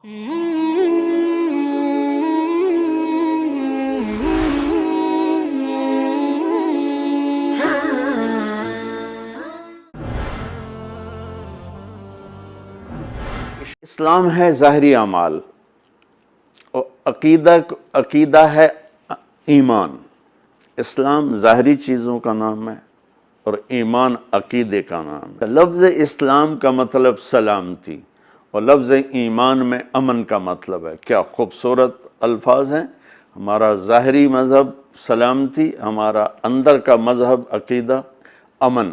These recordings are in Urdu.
اسلام ہے ظاہری اعمال اور عقیدہ ہے ایمان۔ اسلام ظاہری چیزوں کا نام ہے اور ایمان عقیدے کا نام ہے۔ لفظ اسلام کا مطلب سلامتی اور لفظ ایمان میں امن کا مطلب ہے۔ کیا خوبصورت الفاظ ہیں۔ ہمارا ظاہری مذہب سلامتی، ہمارا اندر کا مذہب عقیدہ امن۔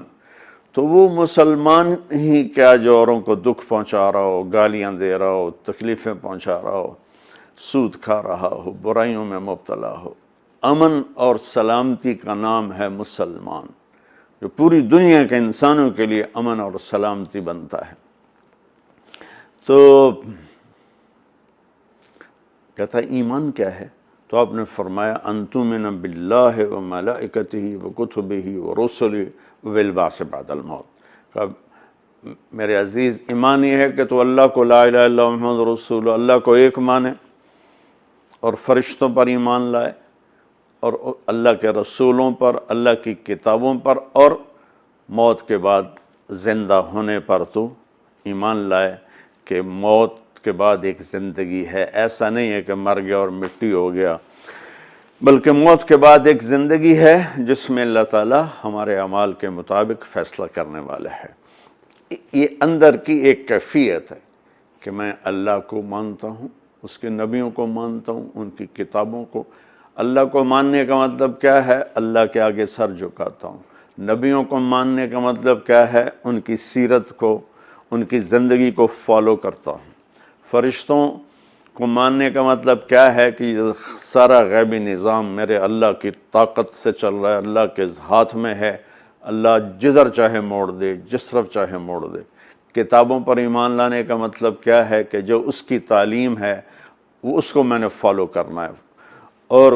تو وہ مسلمان ہی کیا جو اوروں کو دکھ پہنچا رہا ہو، گالیاں دے رہا ہو، تکلیفیں پہنچا رہا ہو، سود کھا رہا ہو، برائیوں میں مبتلا ہو۔ امن اور سلامتی کا نام ہے مسلمان، جو پوری دنیا کے انسانوں کے لیے امن اور سلامتی بنتا ہے۔ تو کہتا ہے ایمان کیا ہے؟ تو آپ نے فرمایا ان تؤمن باللہ وملائکتہ وکتبہ ورسلہ والبعث بعد الموت۔ میرے عزیز، ایمان یہ ہے کہ تو اللہ کو لا الہ الا اللہ محمد رسول اللہ کو ایک مانے اور فرشتوں پر ایمان لائے اور اللہ کے رسولوں پر، اللہ کی کتابوں پر، اور موت کے بعد زندہ ہونے پر تو ایمان لائے کہ موت کے بعد ایک زندگی ہے۔ ایسا نہیں ہے کہ مر گیا اور مٹی ہو گیا، بلکہ موت کے بعد ایک زندگی ہے جس میں اللہ تعالیٰ ہمارے اعمال کے مطابق فیصلہ کرنے والا ہے۔ یہ اندر کی ایک کیفیت ہے کہ میں اللہ کو مانتا ہوں، اس کے نبیوں کو مانتا ہوں، ان کی کتابوں کو۔ اللہ کو ماننے کا مطلب کیا ہے؟ اللہ کے آگے سر جھکاتا ہوں۔ نبیوں کو ماننے کا مطلب کیا ہے؟ ان کی سیرت کو، ان کی زندگی کو فالو کرتا ہوں۔ فرشتوں کو ماننے کا مطلب کیا ہے؟ کہ یہ سارا غیبی نظام میرے اللہ کی طاقت سے چل رہا ہے، اللہ کے ہاتھ میں ہے، اللہ جدھر چاہے موڑ دے، جس طرف چاہے موڑ دے۔ کتابوں پر ایمان لانے کا مطلب کیا ہے؟ کہ جو اس کی تعلیم ہے وہ اس کو میں نے فالو کرنا ہے۔ اور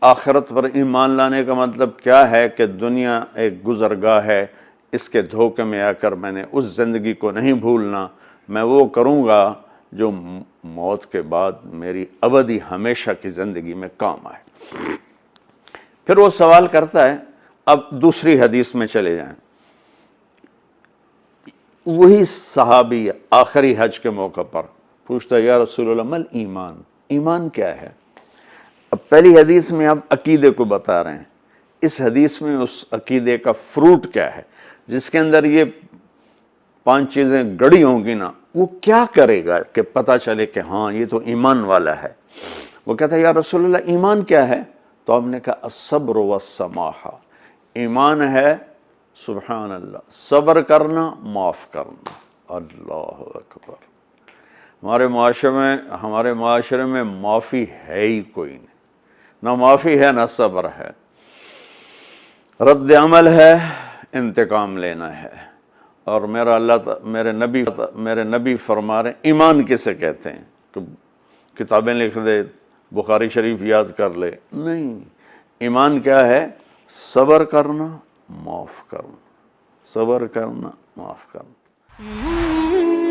آخرت پر ایمان لانے کا مطلب کیا ہے؟ کہ دنیا ایک گزرگاہ ہے، اس کے دھوکے میں آ کر میں نے اس زندگی کو نہیں بھولنا، میں وہ کروں گا جو موت کے بعد میری ابدی ہمیشہ کی زندگی میں کام آئے۔ پھر وہ سوال کرتا ہے، اب دوسری حدیث میں چلے جائیں۔ وہی صحابی آخری حج کے موقع پر پوچھتا ہے، یا رسول اللہ مل ایمان، ایمان کیا ہے؟ اب پہلی حدیث میں آپ عقیدے کو بتا رہے ہیں، اس حدیث میں اس عقیدے کا فروٹ کیا ہے جس کے اندر یہ 5 چیزیں گڑی ہوں گی نا، وہ کیا کرے گا کہ پتہ چلے کہ ہاں یہ تو ایمان والا ہے؟ وہ کہتا ہے یا رسول اللہ ایمان کیا ہے؟ تو آپ نے کہا الصبر والسماحہ، ایمان ہے سبحان اللہ صبر کرنا، معاف کرنا۔ اللہ اکبر۔ ہمارے معاشرے میں معافی ہے ہی کوئی نہیں، نہ معافی ہے نہ صبر ہے، رد عمل ہے، انتقام لینا ہے۔ اور میرے نبی فرما رہے ہیں ایمان کسے کہتے ہیں؟ کہ کتابیں لکھ دے، بخاری شریف یاد کر لے، نہیں۔ ایمان کیا ہے؟ صبر کرنا، معاف کرنا، صبر کرنا، معاف کرنا۔